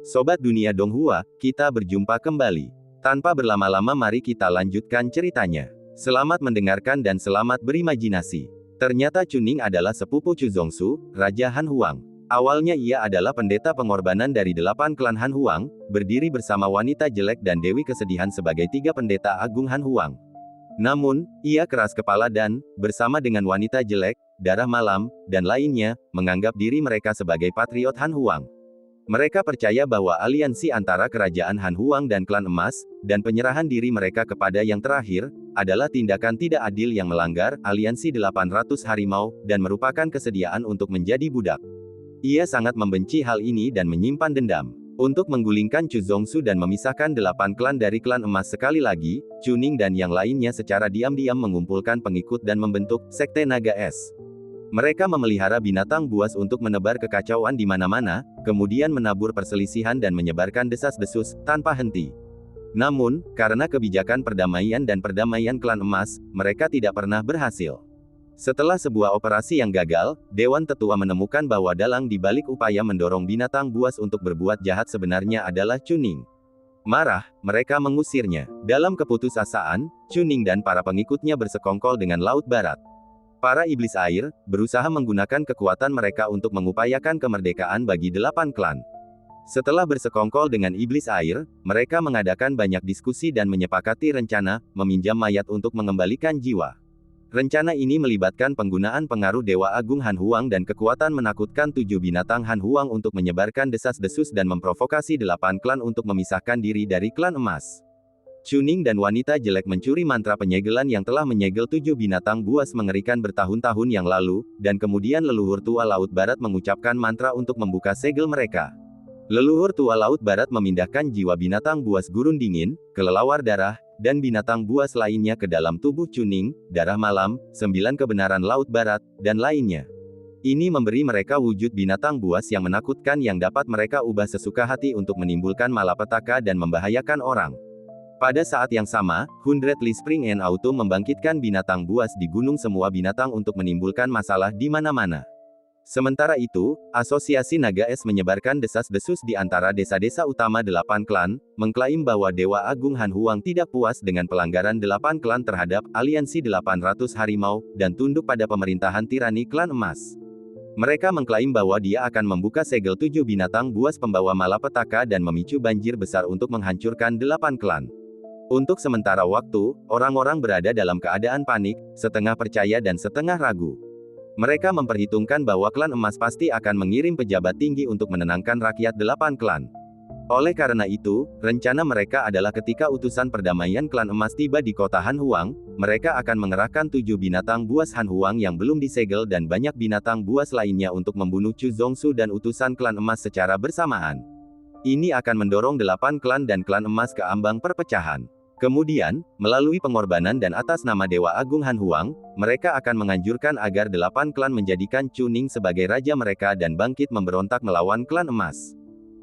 Sobat Dunia Donghua, kita berjumpa kembali. Tanpa berlama-lama mari kita lanjutkan ceritanya. Selamat mendengarkan dan selamat berimajinasi. Ternyata Chuning adalah sepupu Chu Zongsu, Raja Han Huang. Awalnya ia adalah pendeta pengorbanan dari 8 klan Han Huang, berdiri bersama wanita jelek dan Dewi Kesedihan sebagai 3 pendeta agung Han Huang. Namun, ia keras kepala dan, bersama dengan wanita jelek, darah malam, dan lainnya, menganggap diri mereka sebagai patriot Han Huang. Mereka percaya bahwa aliansi antara kerajaan Han Huang dan klan emas, dan penyerahan diri mereka kepada yang terakhir, adalah tindakan tidak adil yang melanggar aliansi 800 harimau, dan merupakan kesediaan untuk menjadi budak. Ia sangat membenci hal ini dan menyimpan dendam. Untuk menggulingkan Chu Zongsu dan memisahkan 8 klan dari klan emas sekali lagi, Chuning dan yang lainnya secara diam-diam mengumpulkan pengikut dan membentuk Sekte Naga Es. Mereka memelihara binatang buas untuk menebar kekacauan di mana-mana, kemudian menabur perselisihan dan menyebarkan desas-desus, tanpa henti. Namun, karena kebijakan perdamaian dan perdamaian klan emas, mereka tidak pernah berhasil. Setelah sebuah operasi yang gagal, Dewan Tetua menemukan bahwa dalang di balik upaya mendorong binatang buas untuk berbuat jahat sebenarnya adalah Chuning. Marah, mereka mengusirnya. Dalam keputusasaan, Chuning dan para pengikutnya bersekongkol dengan Laut Barat. Para iblis air, berusaha menggunakan kekuatan mereka untuk mengupayakan kemerdekaan bagi 8 klan. Setelah bersekongkol dengan iblis air, mereka mengadakan banyak diskusi dan menyepakati rencana, meminjam mayat untuk mengembalikan jiwa. Rencana ini melibatkan penggunaan pengaruh Dewa Agung Han Huang dan kekuatan menakutkan 7 binatang Han Huang untuk menyebarkan desas-desus dan memprovokasi 8 klan untuk memisahkan diri dari klan emas. Chuning dan wanita jelek mencuri mantra penyegelan yang telah menyegel 7 binatang buas mengerikan bertahun-tahun yang lalu, dan kemudian leluhur tua Laut Barat mengucapkan mantra untuk membuka segel mereka. Leluhur tua Laut Barat memindahkan jiwa binatang buas gurun dingin, kelelawar darah, dan binatang buas lainnya ke dalam tubuh Chuning, darah malam, 9 kebenaran Laut Barat, dan lainnya. Ini memberi mereka wujud binatang buas yang menakutkan yang dapat mereka ubah sesuka hati untuk menimbulkan malapetaka dan membahayakan orang. Pada saat yang sama, Hundredly Spring and Autumn membangkitkan binatang buas di gunung semua binatang untuk menimbulkan masalah di mana-mana. Sementara itu, Asosiasi Naga Es menyebarkan desas-desus di antara desa-desa utama 8 klan, mengklaim bahwa Dewa Agung Han Huang tidak puas dengan pelanggaran 8 klan terhadap aliansi 800 harimau, dan tunduk pada pemerintahan tirani klan emas. Mereka mengklaim bahwa dia akan membuka segel 7 binatang buas pembawa malapetaka dan memicu banjir besar untuk menghancurkan 8 klan. Untuk sementara waktu, orang-orang berada dalam keadaan panik, setengah percaya dan setengah ragu. Mereka memperhitungkan bahwa klan emas pasti akan mengirim pejabat tinggi untuk menenangkan rakyat 8 klan. Oleh karena itu, rencana mereka adalah ketika utusan perdamaian klan emas tiba di kota Han Huang, mereka akan mengerahkan 7 binatang buas Han Huang yang belum disegel dan banyak binatang buas lainnya untuk membunuh Chu Zongsu dan utusan klan emas secara bersamaan. Ini akan mendorong 8 klan dan klan emas ke ambang perpecahan. Kemudian, melalui pengorbanan dan atas nama Dewa Agung Han Huang, mereka akan menganjurkan agar 8 klan menjadikan Chuning sebagai raja mereka dan bangkit memberontak melawan klan emas.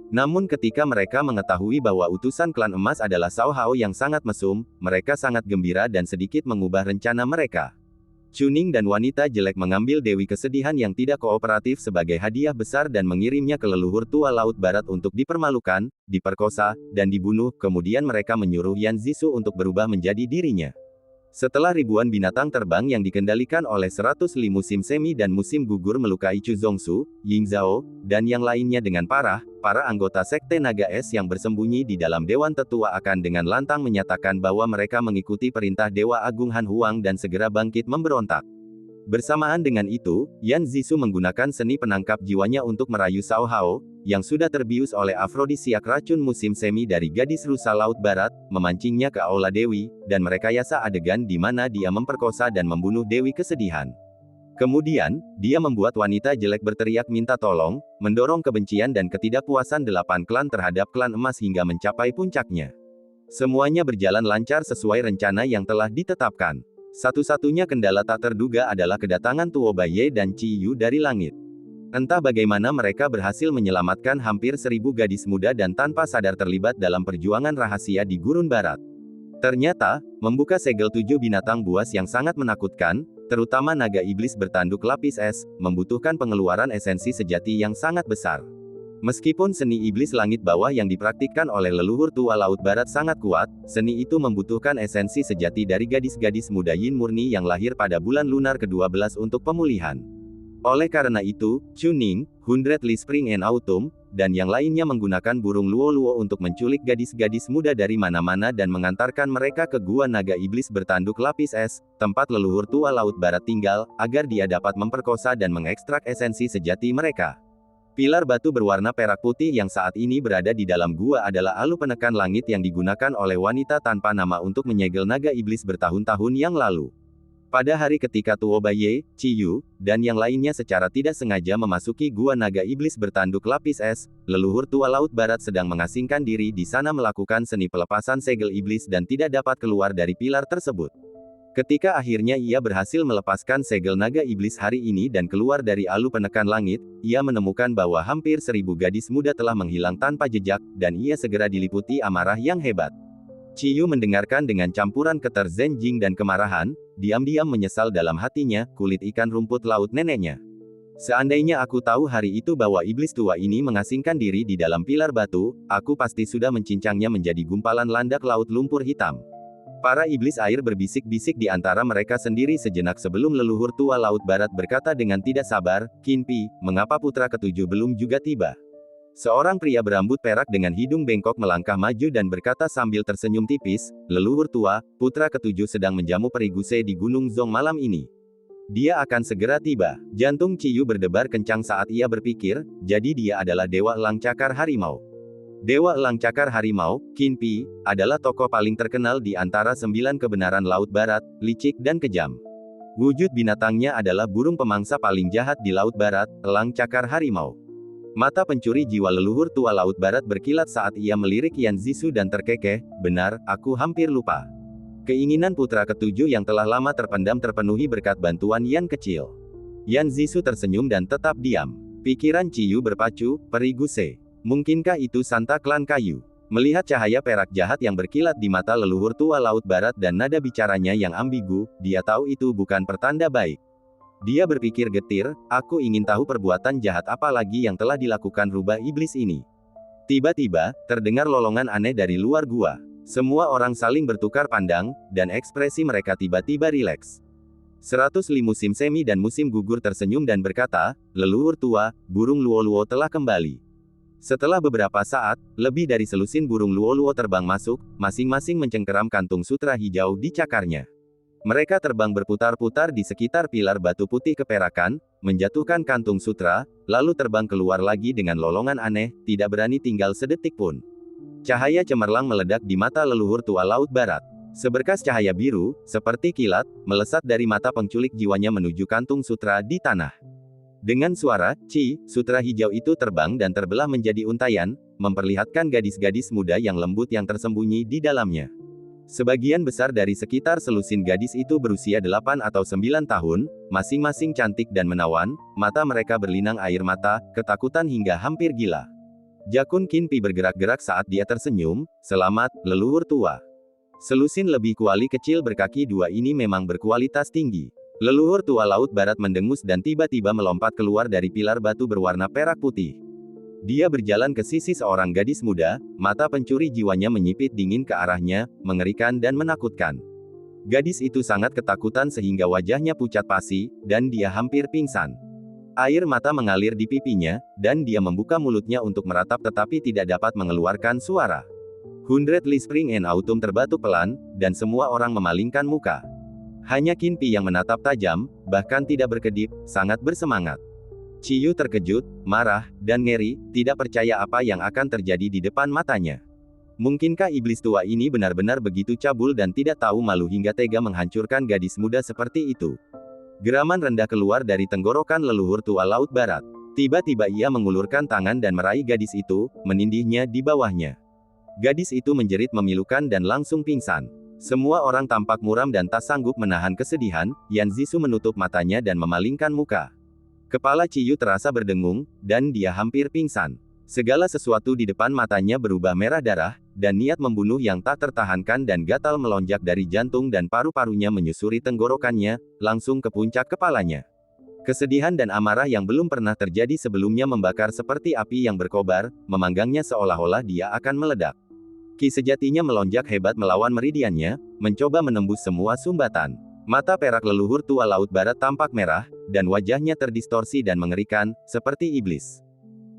Namun ketika mereka mengetahui bahwa utusan klan emas adalah Cao Hao yang sangat mesum, mereka sangat gembira dan sedikit mengubah rencana mereka. Chuning dan wanita jelek mengambil Dewi Kesedihan yang tidak kooperatif sebagai hadiah besar dan mengirimnya ke leluhur tua Laut Barat untuk dipermalukan, diperkosa, dan dibunuh, kemudian mereka menyuruh Yan Zhisu untuk berubah menjadi dirinya. Setelah ribuan binatang terbang yang dikendalikan oleh 100 Li musim semi dan musim gugur melukai Chu Zongsu, Ying Zhao, dan yang lainnya dengan parah, para anggota Sekte Naga Es yang bersembunyi di dalam Dewan Tetua akan dengan lantang menyatakan bahwa mereka mengikuti perintah Dewa Agung Han Huang dan segera bangkit memberontak. Bersamaan dengan itu, Yan Zhisu menggunakan seni penangkap jiwanya untuk merayu Cao Hao, yang sudah terbius oleh afrodisiak racun musim semi dari gadis rusa Laut Barat, memancingnya ke Aula Dewi, dan merekayasa adegan di mana dia memperkosa dan membunuh Dewi Kesedihan. Kemudian, dia membuat wanita jelek berteriak minta tolong, mendorong kebencian dan ketidakpuasan 8 klan terhadap klan emas hingga mencapai puncaknya. Semuanya berjalan lancar sesuai rencana yang telah ditetapkan. Satu-satunya kendala tak terduga adalah kedatangan Tuo Baye dan Chi Yu dari langit. Entah bagaimana mereka berhasil menyelamatkan hampir 1000 gadis muda dan tanpa sadar terlibat dalam perjuangan rahasia di Gurun Barat. Ternyata, membuka segel 7 binatang buas yang sangat menakutkan, terutama naga iblis bertanduk lapis es, membutuhkan pengeluaran esensi sejati yang sangat besar. Meskipun seni iblis langit bawah yang dipraktikkan oleh leluhur tua Laut Barat sangat kuat, seni itu membutuhkan esensi sejati dari gadis-gadis muda Yin murni yang lahir pada bulan lunar ke-12 untuk pemulihan. Oleh karena itu, Chuning, Hundredly Spring and Autumn, dan yang lainnya menggunakan burung luo-luo untuk menculik gadis-gadis muda dari mana-mana dan mengantarkan mereka ke gua naga iblis bertanduk lapis es, tempat leluhur tua Laut Barat tinggal, agar dia dapat memperkosa dan mengekstrak esensi sejati mereka. Pilar batu berwarna perak putih yang saat ini berada di dalam gua adalah alu penekan langit yang digunakan oleh wanita tanpa nama untuk menyegel naga iblis bertahun-tahun yang lalu. Pada hari ketika Tuo Baye, Ciyu, dan yang lainnya secara tidak sengaja memasuki gua naga iblis bertanduk lapis es, leluhur tua Laut Barat sedang mengasingkan diri di sana melakukan seni pelepasan segel iblis dan tidak dapat keluar dari pilar tersebut. Ketika akhirnya ia berhasil melepaskan segel naga iblis hari ini dan keluar dari alu penekan langit, ia menemukan bahwa hampir 1000 gadis muda telah menghilang tanpa jejak, dan ia segera diliputi amarah yang hebat. Ciyu mendengarkan dengan campuran keterzenjing dan kemarahan, diam-diam menyesal dalam hatinya, kulit ikan rumput laut neneknya. Seandainya aku tahu hari itu bahwa iblis tua ini mengasingkan diri di dalam pilar batu, aku pasti sudah mencincangnya menjadi gumpalan landak laut lumpur hitam. Para iblis air berbisik-bisik di antara mereka sendiri sejenak sebelum leluhur tua Laut Barat berkata dengan tidak sabar, "Kinpi, mengapa putra ketujuh belum juga tiba?" Seorang pria berambut perak dengan hidung bengkok melangkah maju dan berkata sambil tersenyum tipis, "Leluhur tua, putra ketujuh sedang menjamu periguse di Gunung Zong malam ini. Dia akan segera tiba." Jantung Ciyu berdebar kencang saat ia berpikir, jadi dia adalah Dewa Elang Cakar Harimau. Dewa Elang Cakar Harimau, Kinpi, adalah tokoh paling terkenal di antara 9 kebenaran Laut Barat, licik dan kejam. Wujud binatangnya adalah burung pemangsa paling jahat di Laut Barat, Elang Cakar Harimau. Mata pencuri jiwa leluhur tua Laut Barat berkilat saat ia melirik Yan Zhisu dan terkekeh, "Benar, aku hampir lupa. Keinginan putra ketujuh yang telah lama terpendam terpenuhi berkat bantuan Yan kecil." Yan Zhisu tersenyum dan tetap diam. Pikiran Ciyu berpacu, periguse. Mungkinkah itu Santa Klan Kayu? Melihat cahaya perak jahat yang berkilat di mata leluhur tua Laut Barat dan nada bicaranya yang ambigu, dia tahu itu bukan pertanda baik. Dia berpikir getir, aku ingin tahu perbuatan jahat apa lagi yang telah dilakukan rubah iblis ini. Tiba-tiba, terdengar lolongan aneh dari luar gua. Semua orang saling bertukar pandang, dan ekspresi mereka tiba-tiba rileks. 100 musim semi dan musim gugur tersenyum dan berkata, "Leluhur tua, burung luo-luo telah kembali." Setelah beberapa saat, lebih dari selusin burung luo-luo terbang masuk, masing-masing mencengkeram kantung sutra hijau di cakarnya. Mereka terbang berputar-putar di sekitar pilar batu putih keperakan, menjatuhkan kantung sutra, lalu terbang keluar lagi dengan lolongan aneh, tidak berani tinggal sedetik pun. Cahaya cemerlang meledak di mata leluhur tua Laut Barat. Seberkas cahaya biru, seperti kilat, melesat dari mata penculik jiwanya menuju kantung sutra di tanah. Dengan suara, "Ci", sutra hijau itu terbang dan terbelah menjadi untayan, memperlihatkan gadis-gadis muda yang lembut yang tersembunyi di dalamnya. Sebagian besar dari sekitar selusin gadis itu berusia 8 atau 9 tahun, masing-masing cantik dan menawan, mata mereka berlinang air mata, ketakutan hingga hampir gila. Jakun Kinpi bergerak-gerak saat dia tersenyum, "Selamat, leluhur tua." Selusin lebih kuali kecil berkaki dua ini memang berkualitas tinggi. Leluhur tua Laut Barat mendengus dan tiba-tiba melompat keluar dari pilar batu berwarna perak putih. Dia berjalan ke sisi seorang gadis muda, mata pencuri jiwanya menyipit dingin ke arahnya, mengerikan dan menakutkan. Gadis itu sangat ketakutan sehingga wajahnya pucat pasi, dan dia hampir pingsan. Air mata mengalir di pipinya, dan dia membuka mulutnya untuk meratap tetapi tidak dapat mengeluarkan suara. Hundredly Spring and Autumn terbatuk pelan, dan semua orang memalingkan muka. Hanya Kinpi yang menatap tajam, bahkan tidak berkedip, sangat bersemangat. Ciyu terkejut, marah, dan ngeri, tidak percaya apa yang akan terjadi di depan matanya. Mungkinkah iblis tua ini benar-benar begitu cabul dan tidak tahu malu hingga tega menghancurkan gadis muda seperti itu? Geraman rendah keluar dari tenggorokan leluhur tua Laut Barat. Tiba-tiba ia mengulurkan tangan dan meraih gadis itu, menindihnya di bawahnya. Gadis itu menjerit memilukan dan langsung pingsan. Semua orang tampak muram dan tak sanggup menahan kesedihan. Yan Zhisu menutup matanya dan memalingkan muka. Kepala Ciyu terasa berdengung, dan dia hampir pingsan. Segala sesuatu di depan matanya berubah merah darah, dan niat membunuh yang tak tertahankan dan gatal melonjak dari jantung dan paru-parunya menyusuri tenggorokannya, langsung ke puncak kepalanya. Kesedihan dan amarah yang belum pernah terjadi sebelumnya membakar seperti api yang berkobar, memanggangnya seolah-olah dia akan meledak. Ki sejatinya melonjak hebat melawan meridiannya, mencoba menembus semua sumbatan. Mata perak leluhur tua Laut Barat tampak merah, dan wajahnya terdistorsi dan mengerikan, seperti iblis.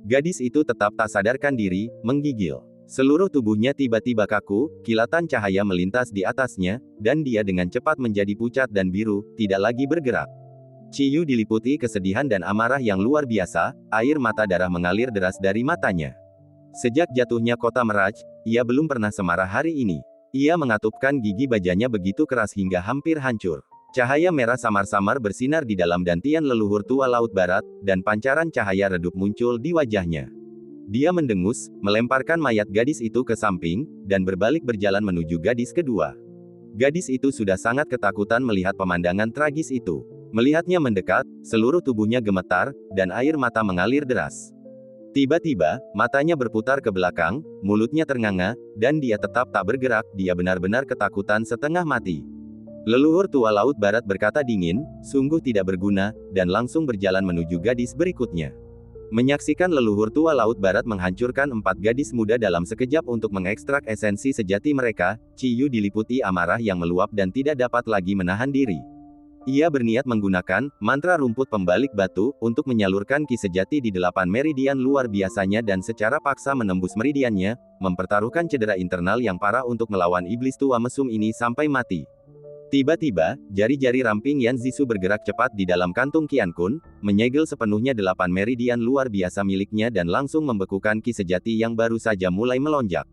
Gadis itu tetap tak sadarkan diri, menggigil. Seluruh tubuhnya tiba-tiba kaku, kilatan cahaya melintas di atasnya, dan dia dengan cepat menjadi pucat dan biru, tidak lagi bergerak. Ciyu diliputi kesedihan dan amarah yang luar biasa, air mata darah mengalir deras dari matanya. Sejak jatuhnya kota Meraj, ia belum pernah semarah hari ini. Ia mengatupkan gigi bajanya begitu keras hingga hampir hancur. Cahaya merah samar-samar bersinar di dalam dantian leluhur tua Laut Barat, dan pancaran cahaya redup muncul di wajahnya. Dia mendengus, melemparkan mayat gadis itu ke samping, dan berbalik berjalan menuju gadis kedua. Gadis itu sudah sangat ketakutan melihat pemandangan tragis itu. Melihatnya mendekat, seluruh tubuhnya gemetar, dan air mata mengalir deras. Tiba-tiba, matanya berputar ke belakang, mulutnya ternganga, dan dia tetap tak bergerak, dia benar-benar ketakutan setengah mati. Leluhur tua Laut Barat berkata dingin, sungguh tidak berguna, dan langsung berjalan menuju gadis berikutnya. Menyaksikan leluhur tua Laut Barat menghancurkan 4 gadis muda dalam sekejap untuk mengekstrak esensi sejati mereka, Ciyu diliputi amarah yang meluap dan tidak dapat lagi menahan diri. Ia berniat menggunakan mantra rumput pembalik batu untuk menyalurkan ki sejati di 8 meridian luar biasanya dan secara paksa menembus meridiannya, mempertaruhkan cedera internal yang parah untuk melawan iblis tua mesum ini sampai mati. Tiba-tiba, jari-jari ramping Yan Zisu bergerak cepat di dalam kantung Qian Kun, menyegel sepenuhnya 8 meridian luar biasa miliknya dan langsung membekukan ki sejati yang baru saja mulai melonjak.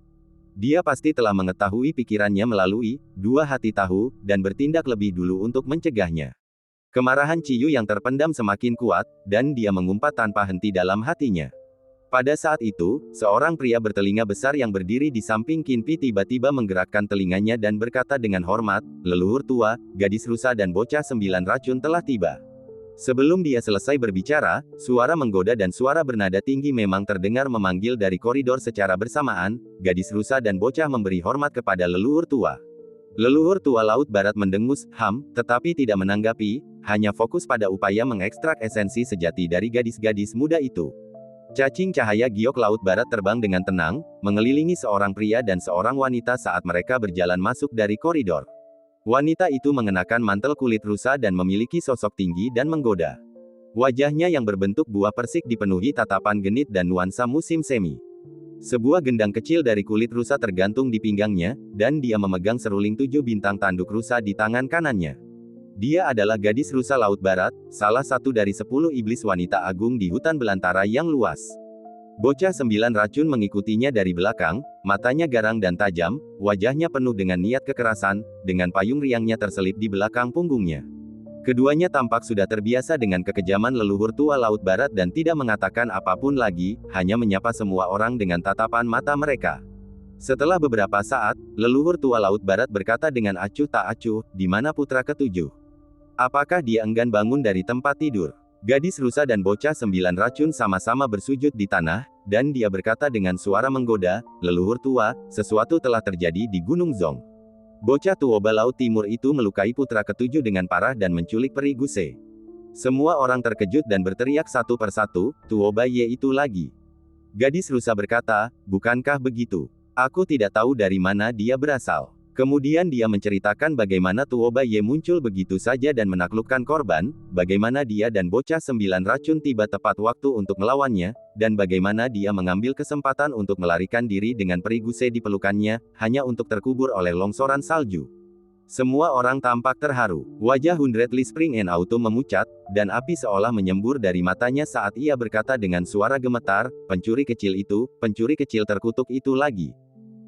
Dia pasti telah mengetahui pikirannya melalui 2 hati tahu, dan bertindak lebih dulu untuk mencegahnya. Kemarahan Ciyu yang terpendam semakin kuat, dan dia mengumpat tanpa henti dalam hatinya. Pada saat itu, seorang pria bertelinga besar yang berdiri di samping Qinpi tiba-tiba menggerakkan telinganya dan berkata dengan hormat, "Leluhur tua, gadis rusa dan bocah 9 racun telah tiba." Sebelum dia selesai berbicara, suara menggoda dan suara bernada tinggi memang terdengar memanggil dari koridor secara bersamaan, gadis rusa dan bocah memberi hormat kepada leluhur tua. Leluhur tua Laut Barat mendengus, tetapi tidak menanggapi, hanya fokus pada upaya mengekstrak esensi sejati dari gadis-gadis muda itu. Cacing cahaya giok Laut Barat terbang dengan tenang, mengelilingi seorang pria dan seorang wanita saat mereka berjalan masuk dari koridor. Wanita itu mengenakan mantel kulit rusa dan memiliki sosok tinggi dan menggoda. Wajahnya yang berbentuk buah persik dipenuhi tatapan genit dan nuansa musim semi. Sebuah gendang kecil dari kulit rusa tergantung di pinggangnya, dan dia memegang seruling 7 bintang tanduk rusa di tangan kanannya. Dia adalah gadis rusa Laut Barat, salah satu dari 10 iblis wanita agung di hutan belantara yang luas. Bocah 9 racun mengikutinya dari belakang, matanya garang dan tajam, wajahnya penuh dengan niat kekerasan, dengan payung riangnya terselip di belakang punggungnya. Keduanya tampak sudah terbiasa dengan kekejaman leluhur tua Laut Barat dan tidak mengatakan apapun lagi, hanya menyapa semua orang dengan tatapan mata mereka. Setelah beberapa saat, leluhur tua Laut Barat berkata dengan acuh tak acuh, "Di mana putra ketujuh? Apakah dia enggan bangun dari tempat tidur?" Gadis rusa dan bocah 9 racun sama-sama bersujud di tanah, dan dia berkata dengan suara menggoda, "Leluhur tua, sesuatu telah terjadi di Gunung Zong. Bocah Tuoba Laut Timur itu melukai putra ketujuh dengan parah dan menculik peri Guse." Semua orang terkejut dan berteriak satu persatu, "Tuoba Ye itu lagi." Gadis rusa berkata, "Bukankah begitu? Aku tidak tahu dari mana dia berasal." Kemudian dia menceritakan bagaimana Tuoba Ye muncul begitu saja dan menaklukkan korban, bagaimana dia dan bocah 9 racun tiba tepat waktu untuk melawannya, dan bagaimana dia mengambil kesempatan untuk melarikan diri dengan peri Guse di pelukannya, hanya untuk terkubur oleh longsoran salju. Semua orang tampak terharu. Wajah Hundredly Spring and Autumn memucat, dan api seolah menyembur dari matanya saat ia berkata dengan suara gemetar, "Pencuri kecil itu, pencuri kecil terkutuk itu lagi.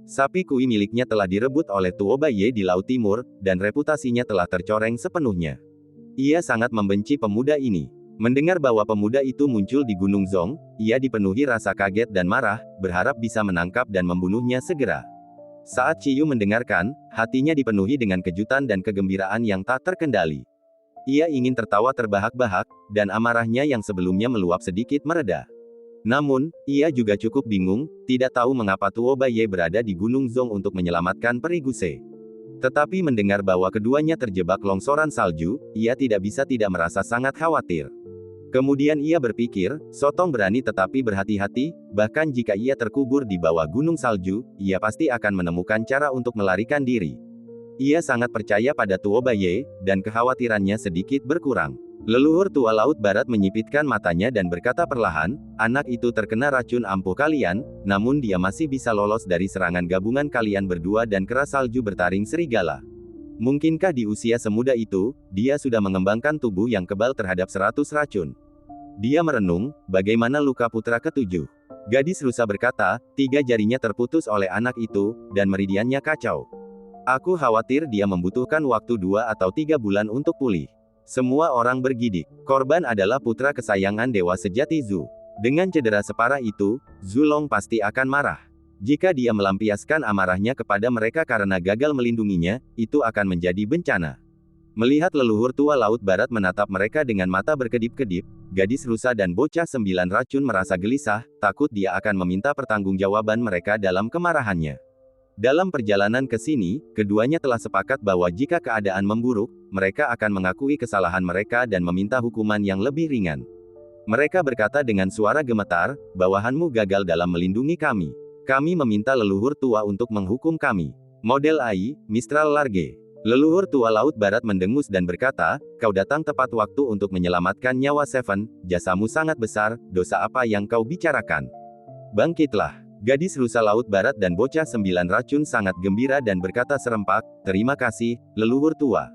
Sapi kui miliknya telah direbut oleh Tuoba Ye di Laut Timur, dan reputasinya telah tercoreng sepenuhnya. Ia sangat membenci pemuda ini." Mendengar bahwa pemuda itu muncul di Gunung Zong, ia dipenuhi rasa kaget dan marah, berharap bisa menangkap dan membunuhnya segera. Saat Ciyu mendengarkan, hatinya dipenuhi dengan kejutan dan kegembiraan yang tak terkendali. Ia ingin tertawa terbahak-bahak, dan amarahnya yang sebelumnya meluap sedikit mereda. Namun, ia juga cukup bingung, tidak tahu mengapa Tuoba Ye berada di Gunung Zong untuk menyelamatkan peri Guse. Tetapi mendengar bahwa keduanya terjebak longsoran salju, ia tidak bisa tidak merasa sangat khawatir. Kemudian ia berpikir, Sotong berani tetapi berhati-hati, bahkan jika ia terkubur di bawah gunung salju, ia pasti akan menemukan cara untuk melarikan diri. Ia sangat percaya pada Tuo Baye, dan kekhawatirannya sedikit berkurang. Leluhur tua Laut Barat menyipitkan matanya dan berkata perlahan, anak itu terkena racun ampuh kalian, namun dia masih bisa lolos dari serangan gabungan kalian berdua dan keras salju bertaring serigala. Mungkinkah di usia semuda itu, dia sudah mengembangkan tubuh yang kebal terhadap 100 racun? Dia merenung, bagaimana luka putra ketujuh? Gadis rusa berkata, 3 jarinya terputus oleh anak itu, dan meridiannya kacau. Aku khawatir dia membutuhkan waktu 2 atau 3 bulan untuk pulih. Semua orang bergidik. Korban adalah putra kesayangan dewa sejati Zhu. Dengan cedera separah itu, Zulong pasti akan marah. Jika dia melampiaskan amarahnya kepada mereka karena gagal melindunginya, itu akan menjadi bencana. Melihat leluhur tua Laut Barat menatap mereka dengan mata berkedip-kedip, gadis rusa dan bocah 9 racun merasa gelisah, takut dia akan meminta pertanggungjawaban mereka dalam kemarahannya. Dalam perjalanan ke sini, keduanya telah sepakat bahwa jika keadaan memburuk, mereka akan mengakui kesalahan mereka dan meminta hukuman yang lebih ringan. Mereka berkata dengan suara gemetar, bawahanmu gagal dalam melindungi kami. Kami meminta leluhur tua untuk menghukum kami. Model AI, Mistral Large. Leluhur tua Laut Barat mendengus dan berkata, kau datang tepat waktu untuk menyelamatkan nyawa Seven, jasamu sangat besar, dosa apa yang kau bicarakan? Bangkitlah. Gadis rusa Laut Barat dan bocah 9 racun sangat gembira dan berkata serempak, terima kasih, leluhur tua.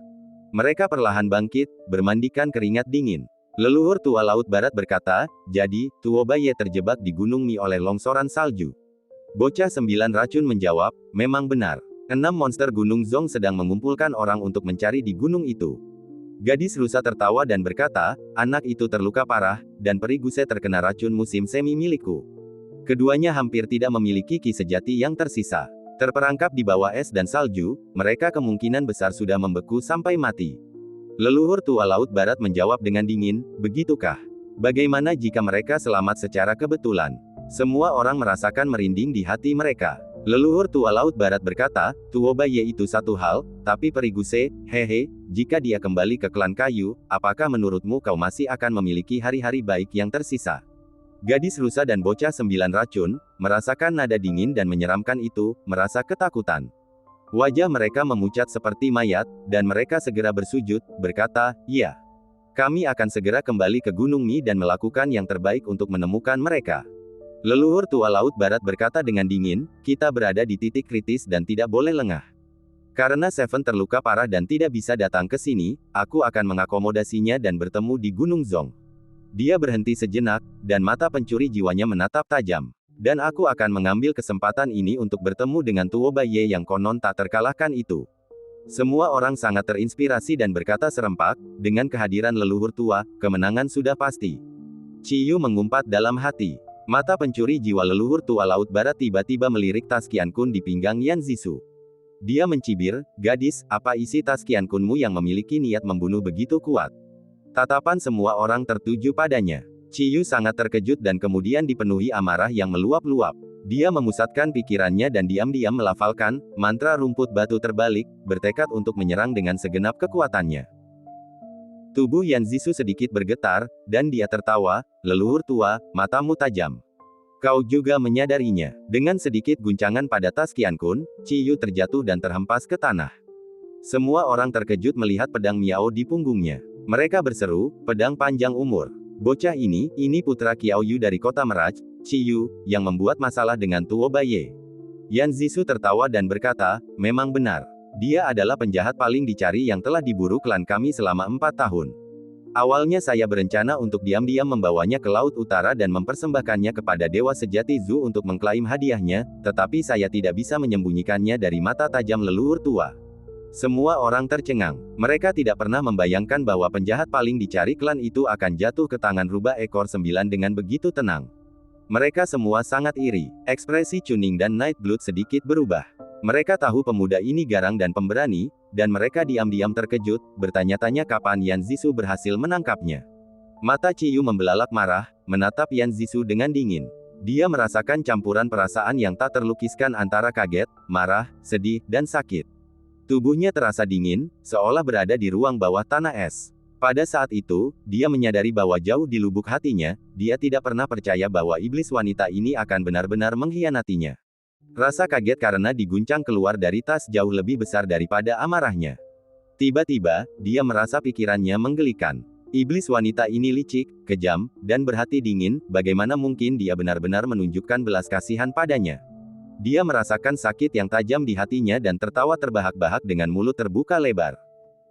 Mereka perlahan bangkit, bermandikan keringat dingin. Leluhur tua Laut Barat berkata, jadi, Tuo Baye terjebak di Gunung Mi oleh longsoran salju. Bocah 9 racun menjawab, memang benar. 6 monster Gunung Zong sedang mengumpulkan orang untuk mencari di gunung itu. Gadis rusa tertawa dan berkata, anak itu terluka parah, dan peri Guse terkena racun musim semi milikku. Keduanya hampir tidak memiliki ki sejati yang tersisa. Terperangkap di bawah es dan salju, mereka kemungkinan besar sudah membeku sampai mati. Leluhur tua Laut Barat menjawab dengan dingin, begitukah? Bagaimana jika mereka selamat secara kebetulan? Semua orang merasakan merinding di hati mereka. Leluhur tua Laut Barat berkata, Tuo Baye itu satu hal, tapi peri Guse, hehe, jika dia kembali ke klan kayu, apakah menurutmu kau masih akan memiliki hari-hari baik yang tersisa? Gadis rusa dan bocah 9 racun, merasakan nada dingin dan menyeramkan itu, merasa ketakutan. Wajah mereka memucat seperti mayat, dan mereka segera bersujud, berkata, iya. Kami akan segera kembali ke Gunung Mi dan melakukan yang terbaik untuk menemukan mereka. Leluhur tua Laut Barat berkata dengan dingin, kita berada di titik kritis dan tidak boleh lengah. Karena Seven terluka parah dan tidak bisa datang ke sini, aku akan mengakomodasinya dan bertemu di Gunung Zong. Dia berhenti sejenak, dan mata pencuri jiwanya menatap tajam. Dan aku akan mengambil kesempatan ini untuk bertemu dengan Tuo Baye yang konon tak terkalahkan itu. Semua orang sangat terinspirasi dan berkata serempak, dengan kehadiran leluhur tua, kemenangan sudah pasti. Ciyu mengumpat dalam hati. Mata pencuri jiwa leluhur tua Laut Barat tiba-tiba melirik tas Qian Kun di pinggang Yan Zisu. Dia mencibir, gadis, apa isi tas Qian Kunmu yang memiliki niat membunuh begitu kuat? Tatapan semua orang tertuju padanya. Ciyu sangat terkejut dan kemudian dipenuhi amarah yang meluap-luap. Dia memusatkan pikirannya dan diam-diam melafalkan, mantra rumput batu terbalik, bertekad untuk menyerang dengan segenap kekuatannya. Tubuh Yan Zisu sedikit bergetar, dan dia tertawa, leluhur tua, matamu tajam. Kau juga menyadarinya. Dengan sedikit guncangan pada tas Qian Kun, Ciyu terjatuh dan terhempas ke tanah. Semua orang terkejut melihat pedang Miao di punggungnya. Mereka berseru, pedang panjang umur. Bocah ini putra Qiao Yu dari kota Meraj, Ciyu, yang membuat masalah dengan Tuo Baye. Yan Zisu tertawa dan berkata, memang benar. Dia adalah penjahat paling dicari yang telah diburu klan kami selama 4 tahun. Awalnya saya berencana untuk diam-diam membawanya ke Laut Utara dan mempersembahkannya kepada Dewa Sejati Zhu untuk mengklaim hadiahnya, tetapi saya tidak bisa menyembunyikannya dari mata tajam leluhur tua. Semua orang tercengang. Mereka tidak pernah membayangkan bahwa penjahat paling dicari klan itu akan jatuh ke tangan rubah ekor 9 dengan begitu tenang. Mereka semua sangat iri. Ekspresi Chuning dan Nightblood sedikit berubah. Mereka tahu pemuda ini garang dan pemberani, dan mereka diam-diam terkejut, bertanya-tanya kapan Yan Zisu berhasil menangkapnya. Mata Ciyu membelalak marah, menatap Yan Zisu dengan dingin. Dia merasakan campuran perasaan yang tak terlukiskan antara kaget, marah, sedih, dan sakit. Tubuhnya terasa dingin, seolah berada di ruang bawah tanah es. Pada saat itu, dia menyadari bahwa jauh di lubuk hatinya, dia tidak pernah percaya bahwa iblis wanita ini akan benar-benar mengkhianatinya. Rasa kaget karena diguncang keluar dari tas jauh lebih besar daripada amarahnya. Tiba-tiba, dia merasa pikirannya menggelikan. Iblis wanita ini licik, kejam, dan berhati dingin, bagaimana mungkin dia benar-benar menunjukkan belas kasihan padanya. Dia merasakan sakit yang tajam di hatinya dan tertawa terbahak-bahak dengan mulut terbuka lebar.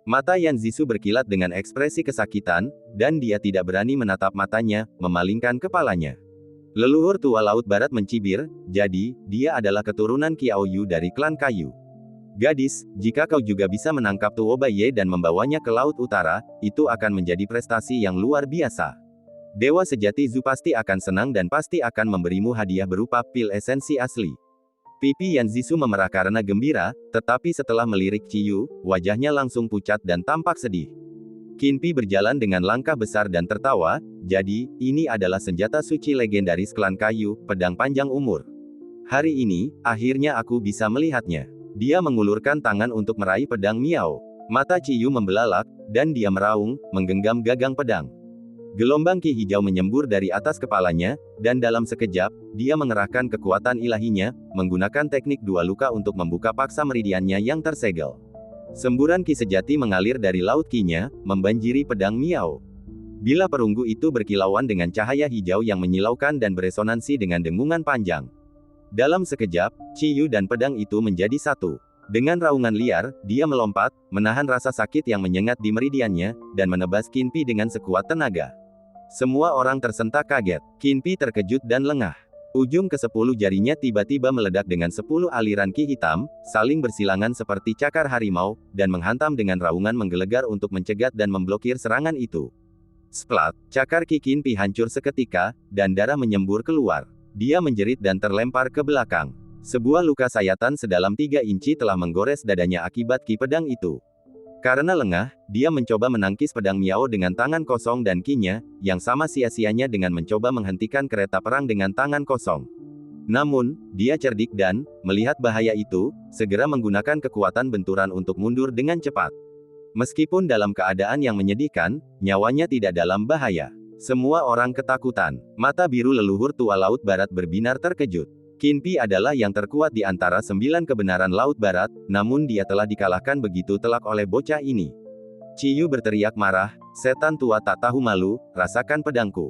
Mata Yan Zisu berkilat dengan ekspresi kesakitan, dan dia tidak berani menatap matanya, memalingkan kepalanya. Leluhur tua Laut Barat mencibir, jadi, dia adalah keturunan Qiao Yu dari klan Kayu. Gadis, jika kau juga bisa menangkap Tuo Baiye dan membawanya ke Laut Utara, itu akan menjadi prestasi yang luar biasa. Dewa sejati Zhu pasti akan senang dan pasti akan memberimu hadiah berupa pil esensi asli. Pipi Yan Zisu memerah karena gembira, tetapi setelah melirik Ciyu, wajahnya langsung pucat dan tampak sedih. Qin Pi berjalan dengan langkah besar dan tertawa, jadi, ini adalah senjata suci legendaris klan Kayu, pedang panjang umur. Hari ini, akhirnya aku bisa melihatnya. Dia mengulurkan tangan untuk meraih pedang Miao. Mata Ciyu membelalak, dan dia meraung, menggenggam gagang pedang. Gelombang ki hijau menyembur dari atas kepalanya, dan dalam sekejap, dia mengerahkan kekuatan ilahinya, menggunakan teknik dua luka untuk membuka paksa meridiannya yang tersegel. Semburan ki sejati mengalir dari laut ki-nya, membanjiri pedang Miao. Bila perunggu itu berkilauan dengan cahaya hijau yang menyilaukan dan beresonansi dengan dengungan panjang. Dalam sekejap, Ciyu dan pedang itu menjadi satu. Dengan raungan liar, dia melompat, menahan rasa sakit yang menyengat di meridiannya, dan menebas Qin Pi dengan sekuat tenaga. Semua orang tersentak kaget. Qin Pi terkejut dan lengah. Ujung ke-10 jarinya tiba-tiba meledak dengan 10 aliran ki hitam, saling bersilangan seperti cakar harimau, dan menghantam dengan raungan menggelegar untuk mencegat dan memblokir serangan itu. Splat, cakar ki Qin Pi hancur seketika, dan darah menyembur keluar. Dia menjerit dan terlempar ke belakang. Sebuah luka sayatan sedalam 3 inci telah menggores dadanya akibat ki pedang itu. Karena lengah, dia mencoba menangkis pedang Miao dengan tangan kosong dan ki-nya, yang sama sia-sianya dengan mencoba menghentikan kereta perang dengan tangan kosong. Namun, dia cerdik dan, melihat bahaya itu, segera menggunakan kekuatan benturan untuk mundur dengan cepat. Meskipun dalam keadaan yang menyedihkan, nyawanya tidak dalam bahaya. Semua orang ketakutan. Mata biru leluhur tua Laut Barat berbinar terkejut. Qin Pi adalah yang terkuat di antara 9 kebenaran Laut Barat, namun dia telah dikalahkan begitu telak oleh bocah ini. Ciyu berteriak marah, setan tua tak tahu malu, rasakan pedangku.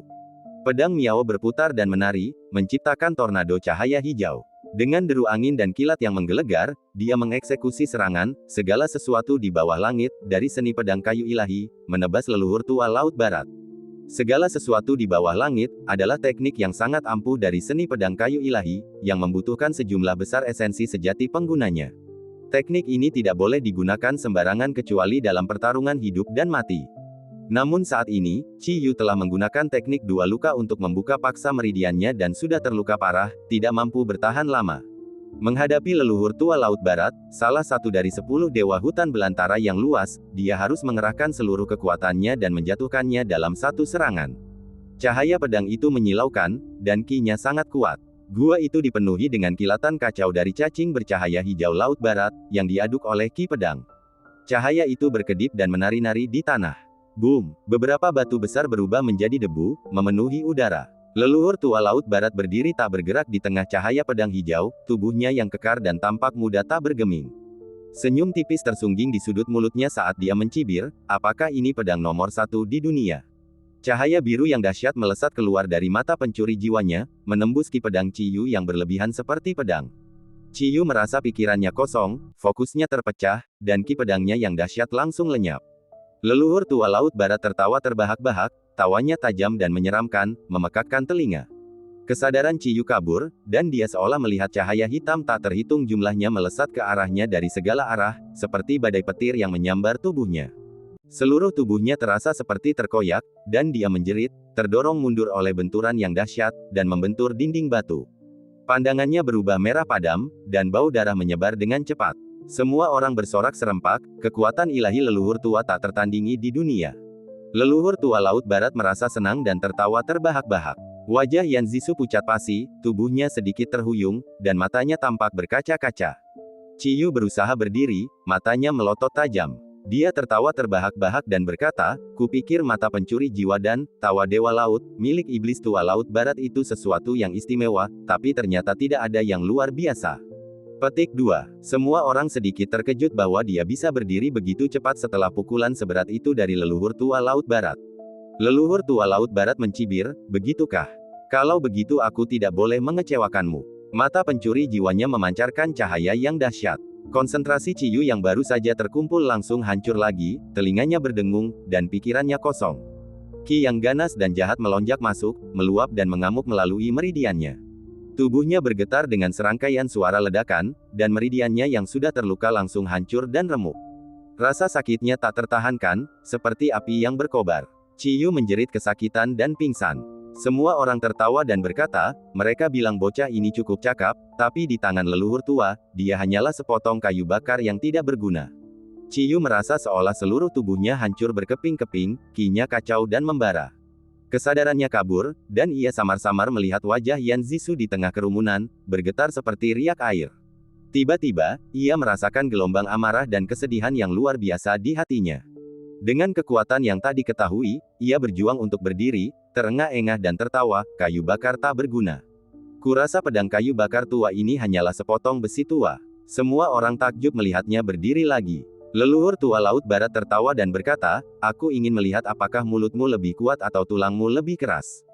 Pedang Miao berputar dan menari, menciptakan tornado cahaya hijau. Dengan deru angin dan kilat yang menggelegar, dia mengeksekusi serangan, segala sesuatu di bawah langit, dari seni pedang kayu ilahi, menebas leluhur tua Laut Barat. Segala sesuatu di bawah langit, adalah teknik yang sangat ampuh dari seni pedang kayu ilahi, yang membutuhkan sejumlah besar esensi sejati penggunanya. Teknik ini tidak boleh digunakan sembarangan kecuali dalam pertarungan hidup dan mati. Namun saat ini, Ciyu telah menggunakan teknik dua luka untuk membuka paksa meridiannya dan sudah terluka parah, tidak mampu bertahan lama. Menghadapi leluhur tua Laut Barat, salah satu dari 10 dewa hutan belantara yang luas, dia harus mengerahkan seluruh kekuatannya dan menjatuhkannya dalam satu serangan. Cahaya pedang itu menyilaukan, dan ki-nya sangat kuat. Gua itu dipenuhi dengan kilatan kacau dari cacing bercahaya hijau Laut Barat, yang diaduk oleh ki pedang. Cahaya itu berkedip dan menari-nari di tanah. Boom! Beberapa batu besar berubah menjadi debu, memenuhi udara. Leluhur tua Laut Barat berdiri tak bergerak di tengah cahaya pedang hijau, tubuhnya yang kekar dan tampak muda tak bergeming. Senyum tipis tersungging di sudut mulutnya saat dia mencibir, apakah ini pedang nomor 1 di dunia? Cahaya biru yang dahsyat melesat keluar dari mata pencuri jiwanya, menembus ki pedang Ciyu yang berlebihan seperti pedang. Ciyu merasa pikirannya kosong, fokusnya terpecah, dan ki pedangnya yang dahsyat langsung lenyap. Leluhur tua Laut Barat tertawa terbahak-bahak, tawanya tajam dan menyeramkan, memekakkan telinga. Kesadaran Ciyu kabur, dan dia seolah melihat cahaya hitam tak terhitung jumlahnya melesat ke arahnya dari segala arah, seperti badai petir yang menyambar tubuhnya. Seluruh tubuhnya terasa seperti terkoyak, dan dia menjerit, terdorong mundur oleh benturan yang dahsyat, dan membentur dinding batu. Pandangannya berubah merah padam, dan bau darah menyebar dengan cepat. Semua orang bersorak serempak, kekuatan ilahi leluhur tua tak tertandingi di dunia. Leluhur tua Laut Barat merasa senang dan tertawa terbahak-bahak. Wajah Yan Zisu pucat pasi, tubuhnya sedikit terhuyung, dan matanya tampak berkaca-kaca. Ciyu berusaha berdiri, matanya melotot tajam. Dia tertawa terbahak-bahak dan berkata, kupikir mata pencuri jiwa dan tawa Dewa Laut, milik iblis tua Laut Barat itu sesuatu yang istimewa, tapi ternyata tidak ada yang luar biasa. Petik 2. Semua orang sedikit terkejut bahwa dia bisa berdiri begitu cepat setelah pukulan seberat itu dari leluhur tua Laut Barat. Leluhur tua Laut Barat mencibir, begitukah? Kalau begitu aku tidak boleh mengecewakanmu. Mata pencuri jiwanya memancarkan cahaya yang dahsyat. Konsentrasi Ciyu yang baru saja terkumpul langsung hancur lagi, telinganya berdengung, dan pikirannya kosong. Ki yang ganas dan jahat melonjak masuk, meluap dan mengamuk melalui meridiannya. Tubuhnya bergetar dengan serangkaian suara ledakan, dan meridiannya yang sudah terluka langsung hancur dan remuk. Rasa sakitnya tak tertahankan, seperti api yang berkobar. Ciyu menjerit kesakitan dan pingsan. Semua orang tertawa dan berkata, mereka bilang bocah ini cukup cakap, tapi di tangan leluhur tua, dia hanyalah sepotong kayu bakar yang tidak berguna. Ciyu merasa seolah seluruh tubuhnya hancur berkeping-keping, kinya kacau dan membara. Kesadarannya kabur, dan ia samar-samar melihat wajah Yan Zisu di tengah kerumunan, bergetar seperti riak air. Tiba-tiba, ia merasakan gelombang amarah dan kesedihan yang luar biasa di hatinya. Dengan kekuatan yang tak diketahui, ia berjuang untuk berdiri, terengah-engah dan tertawa, kayu bakar tak berguna. Kurasa pedang kayu bakar tua ini hanyalah sepotong besi tua. Semua orang takjub melihatnya berdiri lagi. Leluhur tua Laut Barat tertawa dan berkata, aku ingin melihat apakah mulutmu lebih kuat atau tulangmu lebih keras.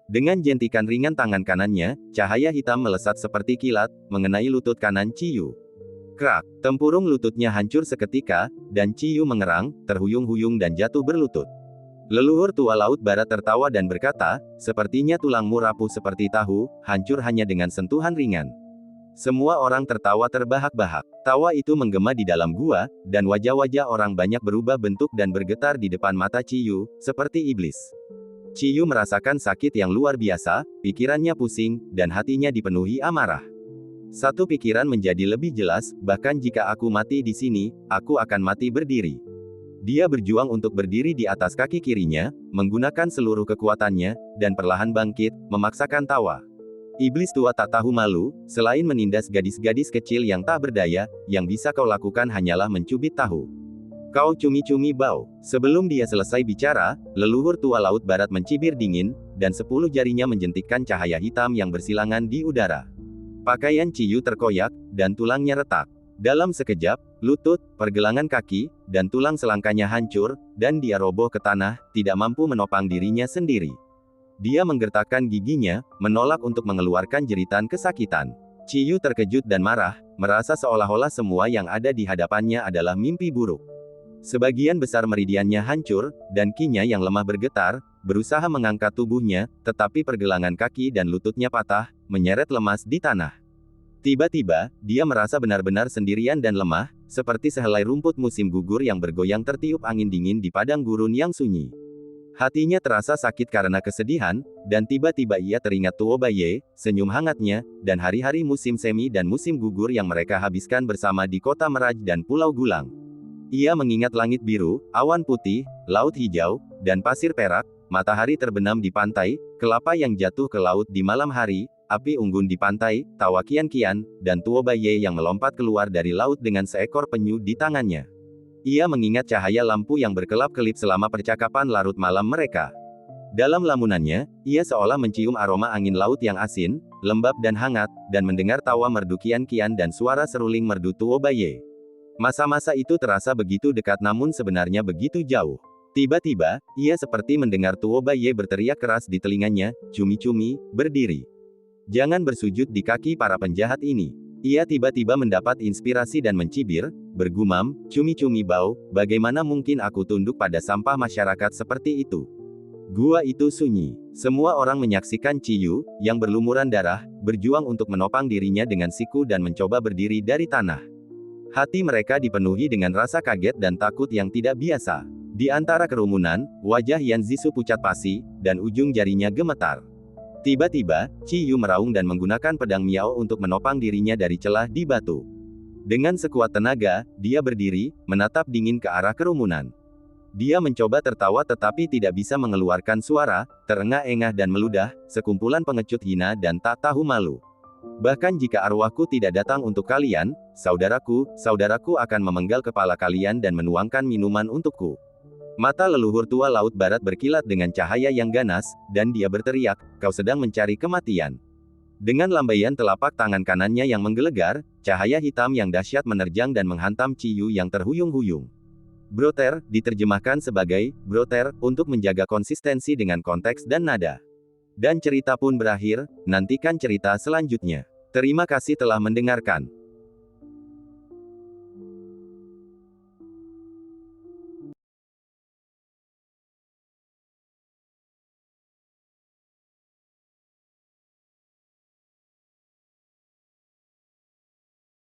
Dengan jentikan ringan tangan kanannya, cahaya hitam melesat seperti kilat, mengenai lutut kanan Ciyu. Krak, tempurung lututnya hancur seketika, dan Ciyu mengerang, terhuyung-huyung dan jatuh berlutut. Leluhur tua Laut Barat tertawa dan berkata, sepertinya tulangmu rapuh seperti tahu, hancur hanya dengan sentuhan ringan. Semua orang tertawa terbahak-bahak. Tawa itu menggema di dalam gua, dan wajah-wajah orang banyak berubah bentuk dan bergetar di depan mata Ciyu, seperti iblis. Ciyu merasakan sakit yang luar biasa, pikirannya pusing, dan hatinya dipenuhi amarah. Satu pikiran menjadi lebih jelas, bahkan jika aku mati di sini, aku akan mati berdiri. Dia berjuang untuk berdiri di atas kaki kirinya, menggunakan seluruh kekuatannya, dan perlahan bangkit, memaksakan tawa. Iblis tua tak tahu malu, selain menindas gadis-gadis kecil yang tak berdaya, yang bisa kau lakukan hanyalah mencubit tahu. Kau cumi-cumi bau. Sebelum dia selesai bicara, leluhur tua Laut Barat mencibir dingin, dan 10 jarinya menjentikkan cahaya hitam yang bersilangan di udara. Pakaian Ciyu terkoyak, dan tulangnya retak. Dalam sekejap, lutut, pergelangan kaki, dan tulang selangkanya hancur, dan dia roboh ke tanah, tidak mampu menopang dirinya sendiri. Dia menggertakkan giginya, menolak untuk mengeluarkan jeritan kesakitan. Ciyu terkejut dan marah, merasa seolah-olah semua yang ada di hadapannya adalah mimpi buruk. Sebagian besar meridiannya hancur, dan kinya yang lemah bergetar, berusaha mengangkat tubuhnya, tetapi pergelangan kaki dan lututnya patah, menyeret lemas di tanah. Tiba-tiba, dia merasa benar-benar sendirian dan lemah, seperti sehelai rumput musim gugur yang bergoyang tertiup angin dingin di padang gurun yang sunyi. Hatinya terasa sakit karena kesedihan, dan tiba-tiba ia teringat Tuo Baye, senyum hangatnya, dan hari-hari musim semi dan musim gugur yang mereka habiskan bersama di kota Meraj dan Pulau Gulang. Ia mengingat langit biru, awan putih, laut hijau, dan pasir perak, matahari terbenam di pantai, kelapa yang jatuh ke laut di malam hari, api unggun di pantai, tawa kian-kian, dan Tuo Baye yang melompat keluar dari laut dengan seekor penyu di tangannya. Ia mengingat cahaya lampu yang berkelap-kelip selama percakapan larut malam mereka. Dalam lamunannya, ia seolah mencium aroma angin laut yang asin, lembab dan hangat, dan mendengar tawa merdu kian-kian dan suara seruling merdu Tuo Baye. Masa-masa itu terasa begitu dekat namun sebenarnya begitu jauh. Tiba-tiba, ia seperti mendengar Tuo Baye berteriak keras di telinganya, cumi-cumi, berdiri. Jangan bersujud di kaki para penjahat ini. Ia tiba-tiba mendapat inspirasi dan mencibir, bergumam, cumi-cumi bau, bagaimana mungkin aku tunduk pada sampah masyarakat seperti itu. Gua itu sunyi. Semua orang menyaksikan Ciyu, yang berlumuran darah, berjuang untuk menopang dirinya dengan siku dan mencoba berdiri dari tanah. Hati mereka dipenuhi dengan rasa kaget dan takut yang tidak biasa. Di antara kerumunan, wajah Yan Zisu pucat pasi, dan ujung jarinya gemetar. Tiba-tiba, Ciyu meraung dan menggunakan pedang Miao untuk menopang dirinya dari celah di batu. Dengan sekuat tenaga, dia berdiri, menatap dingin ke arah kerumunan. Dia mencoba tertawa tetapi tidak bisa mengeluarkan suara, terengah-engah dan meludah, sekumpulan pengecut hina dan tak tahu malu. Bahkan jika arwahku tidak datang untuk kalian, saudaraku akan memenggal kepala kalian dan menuangkan minuman untukku. Mata leluhur tua Laut Barat berkilat dengan cahaya yang ganas, dan dia berteriak, kau sedang mencari kematian. Dengan lambaian telapak tangan kanannya yang menggelegar, cahaya hitam yang dahsyat menerjang dan menghantam Ciyu yang terhuyung-huyung. Broter, diterjemahkan sebagai broter, untuk menjaga konsistensi dengan konteks dan nada. Dan cerita pun berakhir, nantikan cerita selanjutnya. Terima kasih telah mendengarkan.